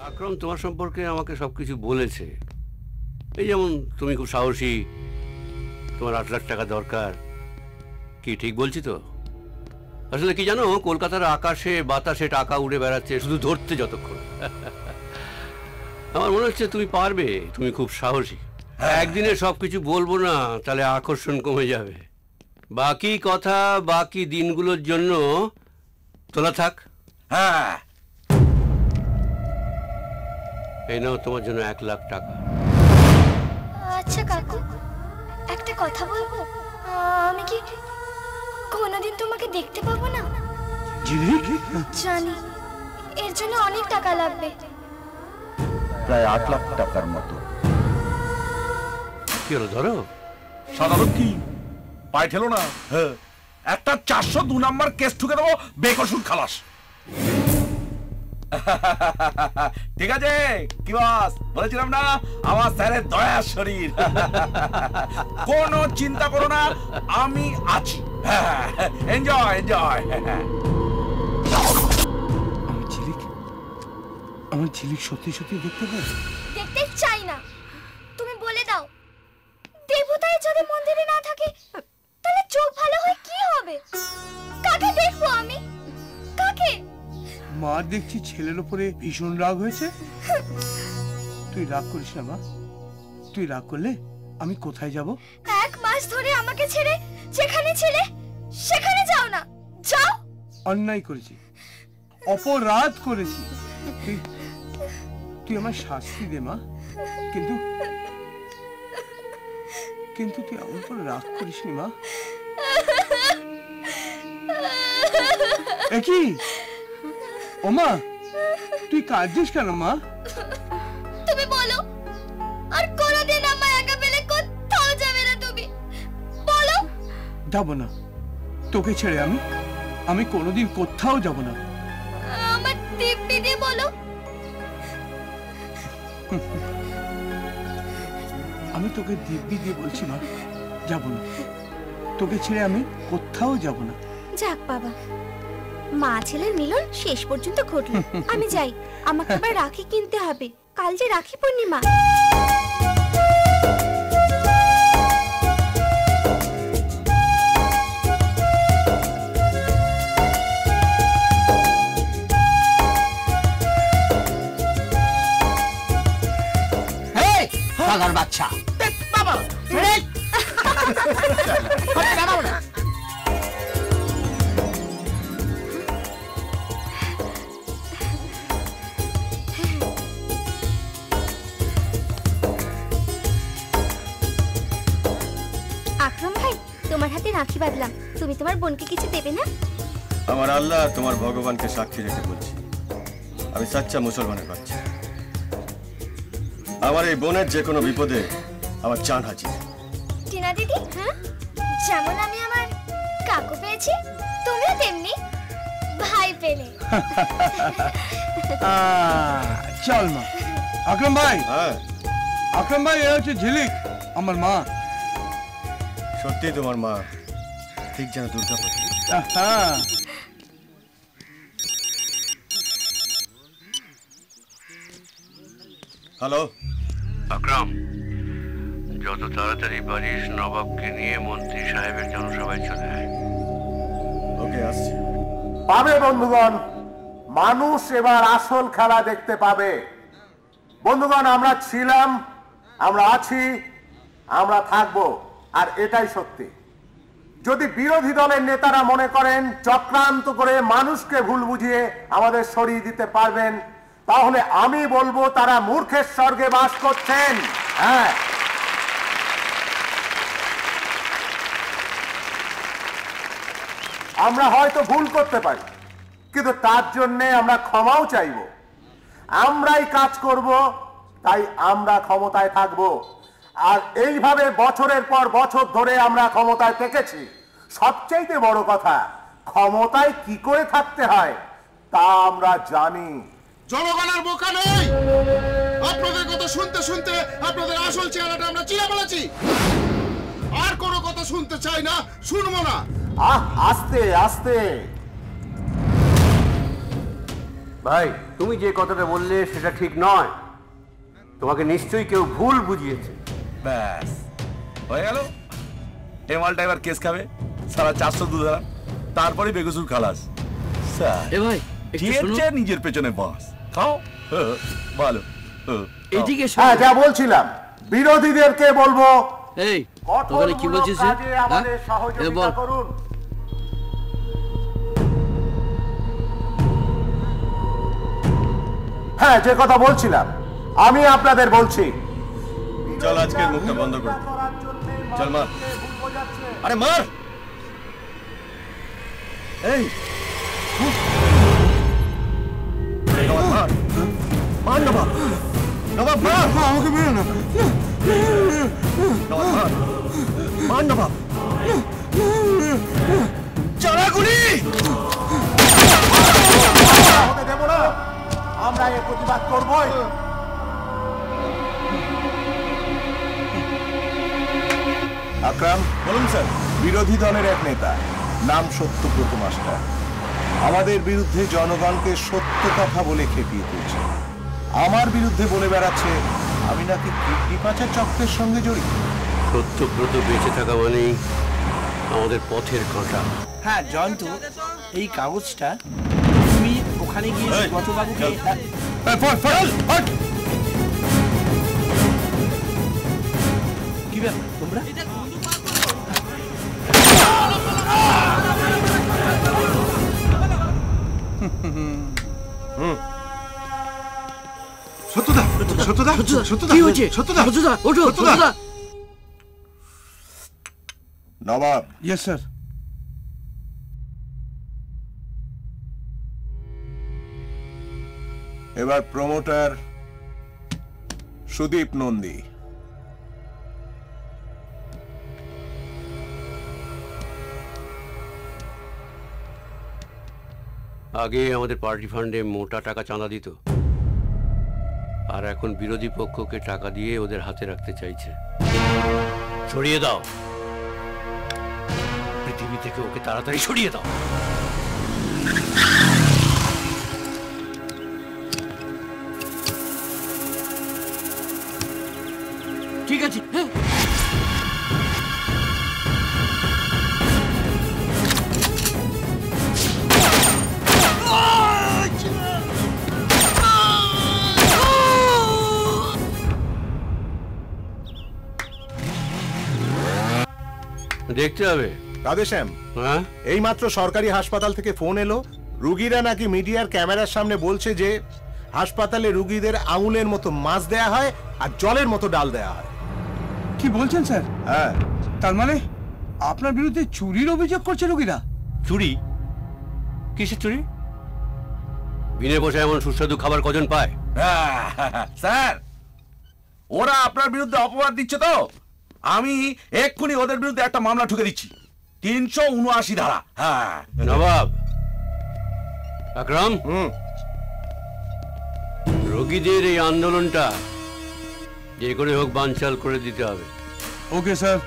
আকরাম তোমার সম্পর্কে আমাকে সবকিছু বলেছে। এই যেমন তুমি খুব সাহসী, তোমার 8 লাখ টাকা দরকার। কি ঠিক বলছি তো? আসলে কি জানো, কলকাতার আকাশে বাতাসে টাকা উড়ে বেড়াচ্ছে, শুধু ধরতে যতক্ষণ। আমার মনে হচ্ছে তুমি পারবে, তুমি খুব সাহসী। একদিনে সবকিছু বলবো না, তাহলে আকর্ষণ কমে যাবে। বাকি কথা বাকি দিনগুলোর জন্য তোলা থাক। হ্যাঁ, এই নাও তোমার জন্য 1 লাখ টাকা। আচ্ছা কাকু, একটা কথা বলবো? আমি কি কোনোদিন তোমাকে দেখতে পাবো না? জানি এর জন্য অনেক টাকা লাগবে, প্রায় 8 লাখ টাকার মতো। কি হলো, ধরো। সাধারণ কি পায়ে ঠেলো না? হ্যাঁ, একটা 402 নাম্বার কেস ঠুকে দেবো, বেকসুর খালাস। ঠিক আছে কি বস, বলেছিলাম না আমার স্যারের দয়ার শরীর। কোনো চিন্তা করো না, আমি আছি। Enjoy enjoy. আমার ঝিলিক সত্যি সত্যি দেখতে পাই? দেখতে চাই না, তুমি বলে দাও। দেবতাই যদি মন্দিরে না থাকে তাহলে চোখ ভালো হয় কি হবে? কাকে দেখবো আমি? কাকে? মা দেখছি ছেলের উপরে ভীষণ রাগ হয়েছে। তুই রাগ করিস না মা, তুই রাগ করলে আমি কোথায় যাব? 1 মাস ধরে আমাকে ছেড়ে যেখানে ছিলে সেখানে যাও না, যাও। অন্যায় করেছি, অপরাধ করেছি। তুই আমার শাস্তি দে মা, কিন্তু কিন্তু তুই আমার উপর রাগ করিস নি মা। একই ও মা, তুই কাঁদছিস কেন মা? তুমি বলো, আর কোনদিন আমায় একা ফেলে কোথাও যাবে না তুমি? বলো। যাব না, তোকে ছেড়ে আমি কোনোদিন কোথাও যাব না। আমার দিব্যি দিয়ে বলো। আমি তোকে দিব্যি দিয়ে বলছি মা, যাব না, তোকে ছেড়ে আমি কোথাও যাব না। যাক বাবা, মা ছেলের মিলন শেষ পর্যন্ত ঘটলো। আমি যাই, আমাকে আবার রাখি কিনতে হবে, কাল যে রাখি পূর্ণিমা। পাগল বাচ্চা বাবা, আকরাম ভাই, তোমার হাতে রাখি বাঁধলাম, তুমি তোমার বোনকে কিছু দেবে না? আমার আল্লাহ তোমার ভগবানকে সাক্ষী রেখে বলছি, আমি সাচ্চা মুসলমানের বাচ্চা। আমার এই বোনের যে কোনো বিপদে আমার জান হাজির। টিনা দিদি, হ্যাঁ, যেমন আমি আমার কাকু পেয়েছি, তুমিও তেমনি ভাই পেলে। চল মা। আকরাম ভাই, হ্যাঁ আকরাম ভাই, এরা হচ্ছে ঝিলিক, আমার মা। সত্যি তোমার মা ঠিক যেন দুর্গাপতি। হ্যালো আকরাম, যত তাড়াতাড়ি পারিস নবাবকে নিয়ে মন্ত্রী সাহেবের জনসভায় চলে আয়। ওকে, আসছি। পাবে বন্ধুগণ, মানুষ এবার আসল খেলা দেখতে পাবে। বন্ধুগণ, আমরা ছিলাম, আমরা আছি, আমরা থাকবো, আর এটাই সত্যি। যদি বিরোধী দলের নেতারা মনে করেন চক্রান্ত করে মানুষকে ভুল বুঝিয়ে আমাদের সরিয়ে দিতে পারবেন, তাহলে আমি বলবো তারা মূর্খের স্বর্গে বাস করছেন। হ্যাঁ, আমরা হয়তো ভুল করতে পারি, কিন্তু তার জন্য আমরা ক্ষমাও চাইব। আমরাই কাজ করব, তাই আমরা ক্ষমতায় থাকব। আর এইভাবে বছরের পর বছর ধরে আমরা ক্ষমতায় থেকেছি। সবচাইতে বড় কথা, ক্ষমতায় কি করে থাকতে হয় তা আমরা জানি। জনগণের বোকা নই। আপনাদের কথা শুনতে শুনতে আপনাদের আসল চেহারাটা আমরা চিনে ফেলেছি। আর কোনো কথা শুনতে চাই না, শুনবো না। আস্তে আস্তে। ভাই তুমি যে কথাটা বললে সেটা ঠিক নয়, তোমাকে নিশ্চয়ই কেউ ভুল বুঝিয়েছে। ব্যাস হয়ে গেল, এ মালটা এবার কেস খাবে সারা 402 ধারা, তারপরে বেকসুর খালাস। স্যার এ ভাই একটু শোনো। দিয়েছে নিজের পেছনে বাঁশ, খাও। ভালো এদিকে হ্যাঁ, শোনো। যা বলছিলাম, বিরোধীদেরকে বলবো এই তোকে কি বলছিস রে? কাজে আমাদের হ্যাঁ? এ সহযোগিতা বল। করুন। হ্যাঁ, যে কথা বলছিলাম আমি আপনাদের বলছি, চল আজকের মুখটা বন্ধ কর। চল মার, আরে মার। এই নবাব মার, মার নবাব, নবাব মার। আমাকে মেরো না। নবাব মার, মার নবাব। চালা গুলি। হতে দেব না, আমরা এর প্রতিবাদ করবই। আকরাম, বলুন স্যার। বিরোধী দলের এক নেতা, নাম সত্যব্রত মাস্টার, আমাদের বিরুদ্ধে জনগণকে সত্য কথা বলে খেপিয়ে তুলছে। আমার বিরুদ্ধে বলে বেড়াচ্ছে আমি নাকি কিডনি পাচার চক্রের সঙ্গে জড়িত। সত্যব্রত বেঁচে থাকা মানেই আমাদের পথের কাঁটা। হ্যাঁ জয়ন্ত, এই কাগজটা তুমি ওখানে গিয়ে সুব্রতবাবুকে কি ব্যাপার তোমরা? সত্যদা, সত্যদা, সত্যদা, কি হয়েছে? সত্যদা, সত্যদা, ওঠো, সত্যদা। সত্যদা। নবাব, ইয়েস স্যার। এবার প্রমোটার সুদীপ নন্দী। আগে আমাদের পার্টি ফান্ডে মোটা টাকা চাঁদা দিত, আর এখন বিরোধী পক্ষকে টাকা দিয়ে ওদের হাতে রাখতে চাইছে। সরিয়ে দাও, পৃথিবী থেকে ওকে তাড়াতাড়ি সরিয়ে দাও। ঠিক আছে, হ্যাঁ। দেখতে হবে। রাধেশ্যাম, হ্যাঁ, এই মাত্র সরকারি হাসপাতাল থেকে ফোন এলো, রুগীরা নাকি মিডিয়ার ক্যামেরার সামনে বলছে যে হাসপাতালে রুগীদের আঙুলের মতো মাছ দেয়া হয় আর জলের মতো ডাল দেয়া হয়। কি বলছেন স্যার? হ্যাঁ, তার মানে আপনার বিরুদ্ধে চুরির অভিযোগ করছে রোগীরা? চুরি? কিসের চুরি? বিনে পয়সায় এমন সুস্বাদু খাবার কজন পায়? স্যার, ওরা আপনার বিরুদ্ধে অপবাদ দিচ্ছে তো, আমি এক্ষুনি ওদের বিরুদ্ধে একটা মামলা ঠুকে দিচ্ছি, 379 ধারা। হ্যাঁ নবাব, আকরাম, রোগীদের এই আন্দোলনটা যে করে হোক বানচাল করে দিতে হবে। Okay sir.